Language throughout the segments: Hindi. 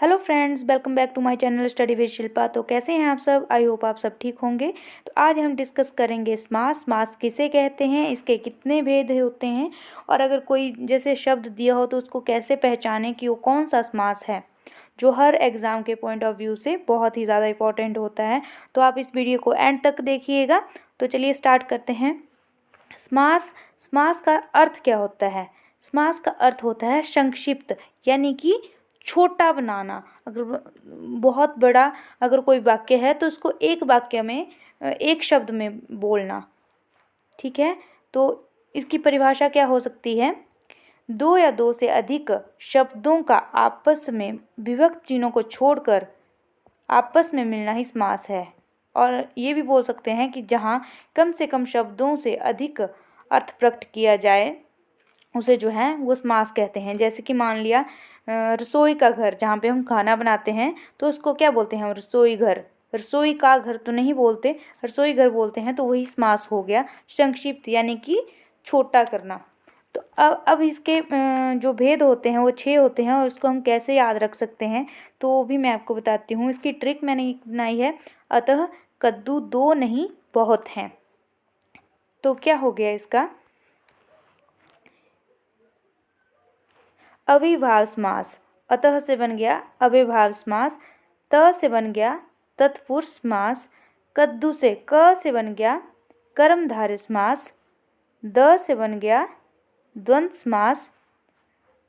Hello friends, welcome back to my channel study with Shilpa. तो कैसे हैं आप सब? आई होप आप सब ठीक होंगे। तो आज हम डिस्कस करेंगे समास। समास किसे कहते हैं, इसके कितने भेद होते हैं, और अगर कोई जैसे शब्द दिया हो तो उसको कैसे पहचाने कि वो कौन सा समास है, जो हर एग्ज़ाम के पॉइंट ऑफ व्यू से बहुत ही ज़्यादा इंपॉर्टेंट होता है। तो आप इस वीडियो को एंड तक देखिएगा। तो चलिए स्टार्ट करते हैं। समास। समास का अर्थ क्या होता है? समास का अर्थ होता है संक्षिप्त, यानी कि छोटा बनाना। अगर बहुत बड़ा अगर कोई वाक्य है तो उसको एक वाक्य में, एक शब्द में बोलना। ठीक है, तो इसकी परिभाषा क्या हो सकती है? दो या दो से अधिक शब्दों का आपस में विभक्त चिन्हों को छोड़कर आपस में मिलना ही समास है। और ये भी बोल सकते हैं कि जहाँ कम से कम शब्दों से अधिक अर्थ प्रकट किया जाए उसे जो है वो समास कहते हैं। जैसे कि मान लिया रसोई का घर, जहाँ पे हम खाना बनाते हैं तो उसको क्या बोलते हैं? रसोई घर। रसोई का घर तो नहीं बोलते, रसोई घर बोलते हैं, तो वही समास हो गया संक्षिप्त, यानी कि छोटा करना। तो अब इसके जो भेद होते हैं वो 6 होते हैं, और इसको हम कैसे याद रख सकते हैं तो वो भी मैं आपको बताती हूँ। इसकी ट्रिक मैंने बनाई है। अतः कद्दू दो नहीं बहुत हैं। तो क्या हो गया इसका? अविभाव समास। अतः से बन गया अविभाव समास। त से बन गया तत्पुरुष समास। कद्दू से क से बन गया कर्मधारय समास। द से बन गया द्वंद्व समास।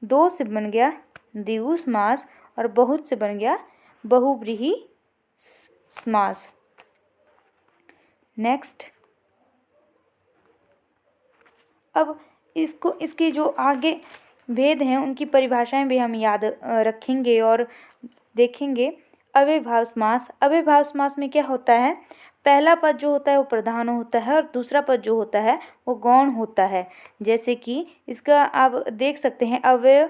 दो से बन गया द्विगु समास। और बहुत से बन गया बहुव्रीहि समास। नेक्स्ट, अब इसके जो आगे भेद हैं उनकी परिभाषाएं भी हम याद रखेंगे और देखेंगे। अव्ययभाव समास। अव्ययभाव समास में क्या होता है? पहला पद जो होता है वो प्रधान होता है और दूसरा पद जो होता है वो गौण होता है। जैसे कि इसका आप देख सकते हैं अव्यय,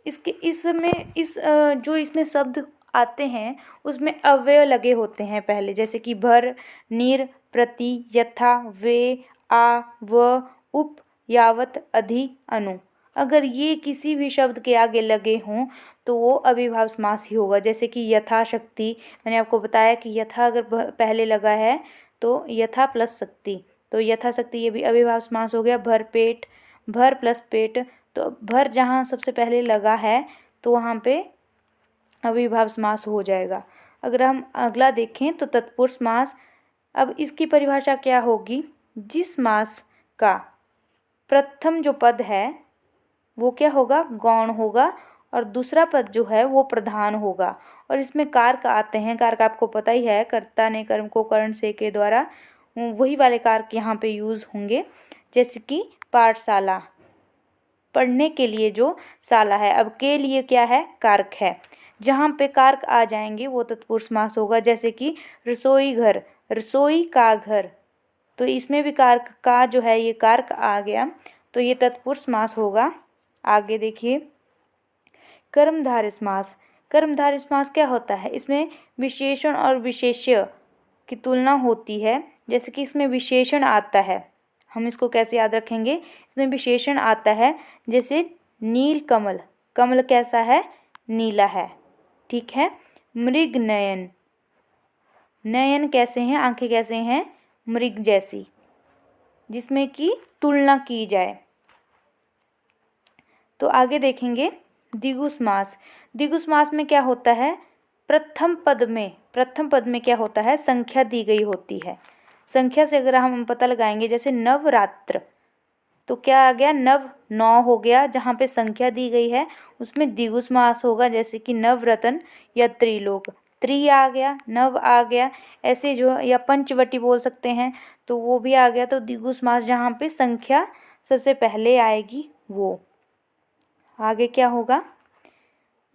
जो इसमें शब्द आते हैं उसमें अव्यय लगे होते हैं पहले, जैसे कि भर, निर, प्रति, यथा, वे, आ, व, उप, यावत, अधि, अनु। अगर ये किसी भी शब्द के आगे लगे हों तो वो अविभाव समास ही होगा। जैसे कि यथाशक्ति, मैंने आपको बताया कि यथा अगर पहले लगा है तो यथा प्लस शक्ति, तो यथाशक्ति ये भी अविभाव समास हो गया। भर पेट, भर प्लस पेट, तो भर जहाँ सबसे पहले लगा है तो वहाँ पे अविभाव समास हो जाएगा। अगर हम अगला देखें तो तत्पुरुष समास। अब इसकी परिभाषा क्या होगी? जिस समास का प्रथम जो पद है वो क्या होगा? गौण होगा, और दूसरा पद जो है वो प्रधान होगा। और इसमें कारक आते हैं। कारक आपको पता ही है, कर्ता ने कर्म को करण से के द्वारा, वही वाले कारक यहाँ पे यूज़ होंगे। जैसे कि पाठशाला, पढ़ने के लिए जो शाला है। अब के लिए क्या है? कारक है। जहाँ पे कारक आ जाएंगे वो तत्पुरुष समास होगा। जैसे कि रसोई घर, रसोई का घर, तो इसमें भी कारक का जो है ये कारक आ गया, तो ये तत्पुरुष समास होगा। आगे देखिए, कर्मधारय समास। कर्मधारय समास क्या होता है? इसमें विशेषण और विशेष्य की तुलना होती है। जैसे कि इसमें विशेषण आता है, हम इसको कैसे याद रखेंगे? इसमें विशेषण आता है, जैसे नील कमल। कमल कैसा है? नीला है। ठीक है। मृग नयन, नयन कैसे हैं? आंखें कैसे हैं? मृग जैसी, जिसमें कि तुलना की जाए। तो आगे देखेंगे द्विगु समास। द्विगु समास में क्या होता है? प्रथम पद में क्या होता है? संख्या दी गई होती है। संख्या से अगर हम पता लगाएंगे, जैसे नवरात्र, तो क्या आ गया? नव, 9 हो गया। जहाँ पे संख्या दी गई है उसमें द्विगु समास होगा। जैसे कि नवरत्न या त्रिलोक, त्रि आ गया, नव आ गया, ऐसे जो, या पंचवटी बोल सकते हैं, तो वो भी आ गया। तो द्विगु समास जहाँ पे संख्या सबसे पहले आएगी वो। आगे क्या होगा?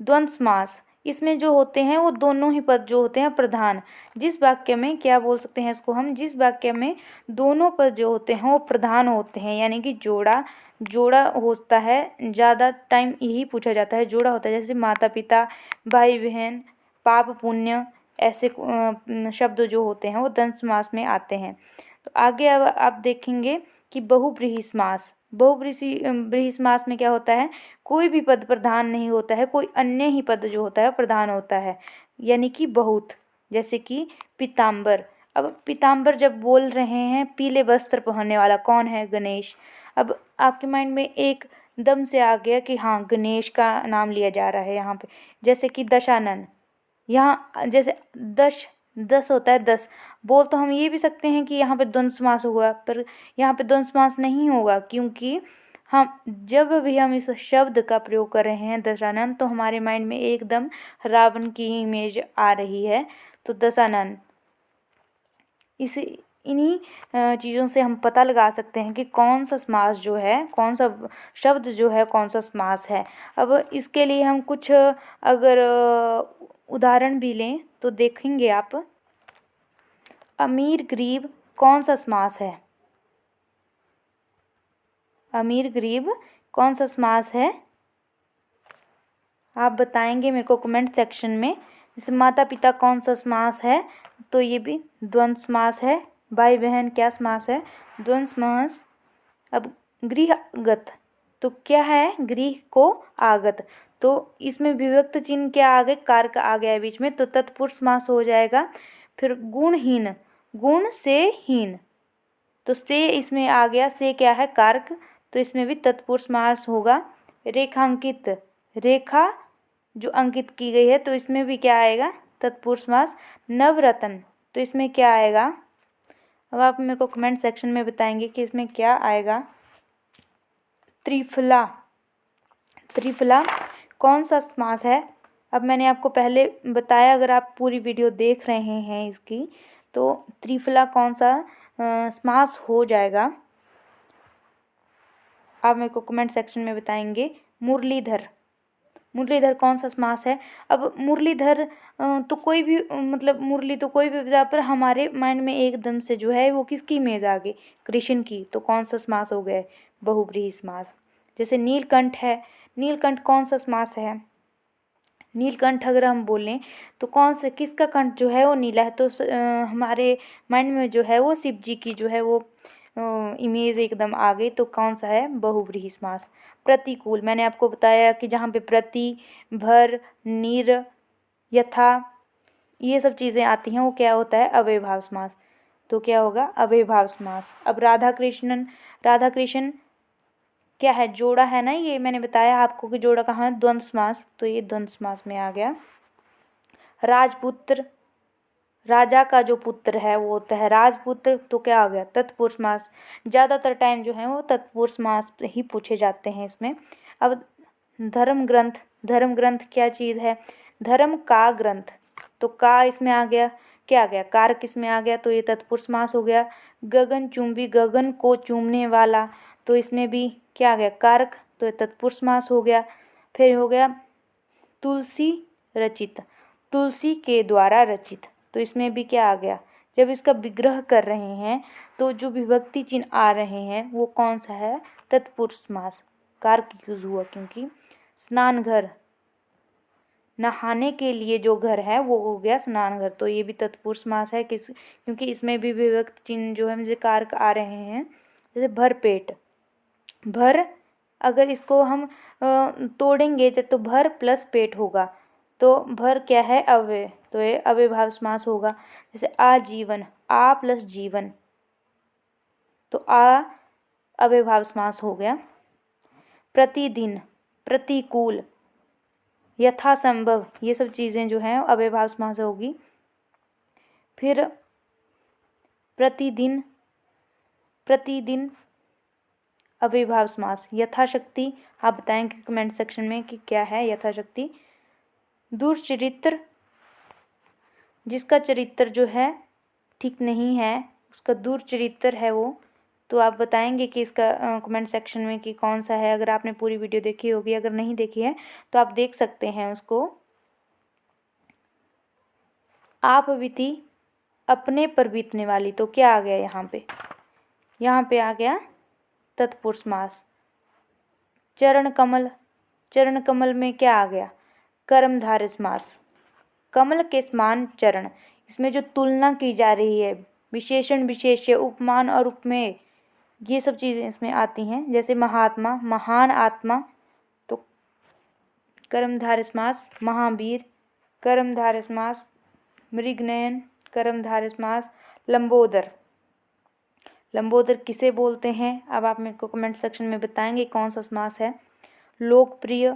द्वंद्व समास। इसमें जो होते हैं वो दोनों ही पद जो होते हैं प्रधान। जिस वाक्य में, क्या बोल सकते हैं इसको हम, जिस वाक्य में दोनों पद जो होते हैं वो प्रधान होते हैं, यानी कि जोड़ा होता है। ज़्यादा टाइम यही पूछा जाता है, जोड़ा होता है। जैसे माता पिता, भाई बहन, पाप पुण्य, ऐसे शब्द जो होते हैं वो द्वंद्व समास में आते हैं। तो आगे अब आप देखेंगे कि बहुव्रीहि समास। बहुव्रीहि समास में क्या होता है, कोई भी पद प्रधान नहीं होता है, कोई अन्य ही पद जो होता है प्रधान होता है, यानी कि बहुत। जैसे कि पीताम्बर। अब पीताम्बर जब बोल रहे हैं पीले वस्त्र पहनने वाला कौन है, गणेश। अब आपके माइंड में एक दम से आ गया कि हाँ गणेश का नाम लिया जा रहा है यहाँ पे। जैसे कि दशानन, यहाँ जैसे दश, दस होता है 10, बोल तो हम ये भी सकते हैं कि यहाँ पे द्वंद्व समास हुआ, पर यहाँ पे द्वंद्व समास नहीं होगा, क्योंकि हम जब भी हम इस शब्द का प्रयोग कर रहे हैं दशानन, तो हमारे माइंड में एकदम रावण की इमेज आ रही है। तो दशानन, इस इन्हीं चीज़ों से हम पता लगा सकते हैं कि कौन सा समास जो है, कौन सा शब्द जो है कौन सा समास है। अब इसके लिए हम कुछ अगर उदाहरण भी लें तो देखेंगे आप। अमीर गरीब कौन सा समास है, अमीर गरीब कौन सा समास है, आप बताएंगे मेरे को कमेंट सेक्शन में। जैसे माता पिता कौन सा समास है, तो ये भी द्वंद्व समास है। भाई बहन क्या समास है, द्वंद्व समास। अब गृहगत तो क्या है, गृह को आगत, तो इसमें विभक्त चिन्ह क्या आ गए, कारक आ गया है बीच में, तो तत्पुरुष समास हो जाएगा। फिर गुणहीन, गुण से हीन, तो से इसमें आ गया, से क्या है कारक, तो इसमें भी तत्पुरुष समास होगा। रेखांकित, रेखा जो अंकित की गई है, तो इसमें भी क्या आएगा, तत्पुरुष समास। नवरत्न, तो इसमें क्या आएगा, अब आप मेरे को कमेंट सेक्शन में बताएंगे कि इसमें क्या आएगा। त्रिफला, त्रिफला कौन सा समास है। अब मैंने आपको पहले बताया, अगर आप पूरी वीडियो देख रहे हैं इसकी, तो त्रिफला कौन सा समास हो जाएगा, आप मेरे को कमेंट सेक्शन में बताएंगे। मुरलीधर, मुरलीधर कौन सा समास है। अब मुरलीधर तो कोई भी मतलब मुरली तो कोई भी बजा, पर हमारे माइंड में एकदम से जो है वो किसकी इमेज आ गई, कृष्ण की, तो कौन सा समास हो गया, बहुव्रीहि समास। जैसे नीलकंठ है, नीलकंठ कौन सा समास है। नीलकंठ अगर हम बोलें तो कौन से, किसका कंठ जो है वो नीला है, तो हमारे माइंड में जो है वो शिव जी की जो है वो इमेज एकदम आ गई, तो कौन सा है, बहुव्रीहि समास। प्रतिकूल, मैंने आपको बताया कि जहाँ पे प्रति, भर, निर, यथा, ये सब चीज़ें आती हैं, वो क्या होता है, अव्ययभाव समास, तो क्या होगा, अव्ययभाव समास। अब राधा कृष्णन, राधा कृष्ण क्या है, जोड़ा है ना, ये मैंने बताया आपको कि जोड़ा कहाँ है, द्वंद्व समास, तो ये द्वंद्व समास में आ गया। राजपुत्र, राजा का जो पुत्र है वो होता है राजपुत्र, तो क्या आ गया, तत्पुरुष समास। ज़्यादातर टाइम जो है वो तत्पुरुष समास ही पूछे जाते हैं इसमें। अब धर्म ग्रंथ, धर्म ग्रंथ क्या चीज़ है, धर्म का ग्रंथ, तो का इसमें आ गया, क्या आ गया, कारक इसमें आ गया, तो ये तत्पुरुष समास हो गया। गगन चुंबी, गगन को चूमने वाला, तो इसमें भी क्या आ गया, कारक, तो ये तत्पुरुष समास हो गया। फिर हो गया तुलसी रचित, तुलसी के द्वारा रचित, तो इसमें भी क्या आ गया, जब इसका विग्रह कर रहे हैं तो जो विभक्ति चिन्ह आ रहे हैं वो कौन सा है, तत्पुरुष समास। कारक यूज हुआ क्योंकि स्नान घर, नहाने के लिए जो घर है वो हो गया स्नान घर, तो ये भी तत्पुरुष समास है, किस, क्योंकि इसमें भी विभक्ति चिन्ह जो है मुझे कारक आ रहे हैं। जैसे भर पेट, भर अगर इसको हम तोड़ेंगे तो भर प्लस पेट होगा, तो भर क्या है, अव्यय, तो ये अव्ययभाव समास होगा। जैसे आजीवन, आ प्लस जीवन, तो आ अव्ययभाव समास हो गया। प्रतिदिन, प्रतिकूल, यथासंभव, ये सब चीज़ें जो हैं अव्ययभाव समास होगी। फिर प्रतिदिन, प्रतिदिन अव्ययभाव समास। यथाशक्ति, आप बताएंगे कमेंट सेक्शन में कि क्या है यथाशक्ति। दुर्चरित्र, जिसका चरित्र जो है ठीक नहीं है, उसका दुर्चरित्र है वो, तो आप बताएंगे कि इसका कमेंट सेक्शन में कि कौन सा है। अगर आपने पूरी वीडियो देखी होगी, अगर नहीं देखी है तो आप देख सकते हैं उसको। आप बीती, अपने पर बीतने वाली, तो क्या आ गया यहाँ पे, यहाँ पे आ गया तत्पुरुष समास। चरण कमल, चरण कमल में क्या आ गया, कर्मधारय समास। कमल के समान चरण, इसमें जो तुलना की जा रही है, विशेषण विशेष्य, उपमान और उपमेय, ये सब चीज़ें इसमें आती हैं। जैसे महात्मा, महान आत्मा, तो कर्मधारय समास। महावीर, कर्मधारय समास। मृगनयन, कर्मधारय समास। लंबोदर, लंबोदर किसे बोलते हैं? अब आप मेरे को कमेंट सेक्शन में बताएंगे कौन सा समास है। लोकप्रिय,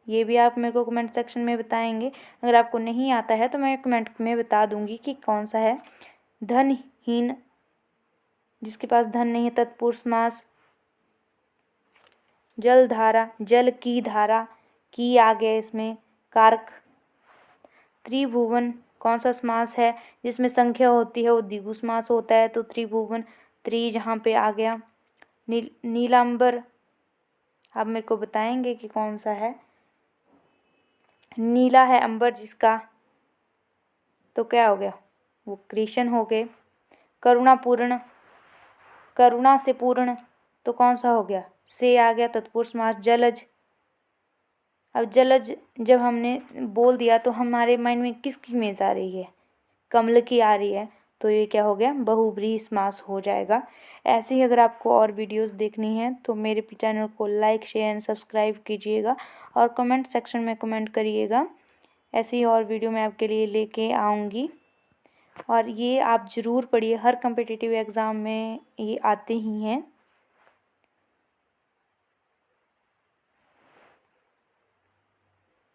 ये भी आप मेरे को कमेंट सेक्शन में बताएंगे। अगर आपको नहीं आता है तो मैं कमेंट में बता दूंगी कि कौन सा है। धनहीन, जिसके पास धन नहीं है, तत्पुरुष समास। जलधारा, जल की धारा, की आ गया इसमें, कारक। त्रिभुवन कौन सा समास है? जिसमें संख्या होती है वो द्विगु समास होता है, तो त्रिभुवन, त्रि जहाँ पे आ गया। नीलांबर, आप मेरे को बताएंगे कि कौन सा है। नीला है अंबर जिसका, तो क्या हो गया, वो कृष्ण हो गए। करुणापूर्ण, करुणा से पूर्ण, तो कौन सा हो गया, से आ गया, तत्पुरुष समास। जलज, अब जलज जब हमने बोल दिया तो हमारे माइंड में किसकी इमेज आ रही है? कमल की आ रही है, तो ये क्या हो गया, बहुब्रीहि समास हो जाएगा। ऐसे ही अगर आपको और वीडियोस देखनी है तो मेरे चैनल को लाइक, शेयर एंड सब्सक्राइब कीजिएगा और कमेंट सेक्शन में कमेंट करिएगा। ऐसी ही और वीडियो मैं आपके लिए लेके आऊँगी और ये आप ज़रूर पढ़िए, हर कम्पिटिटिव एग्ज़ाम में ये आते ही हैं।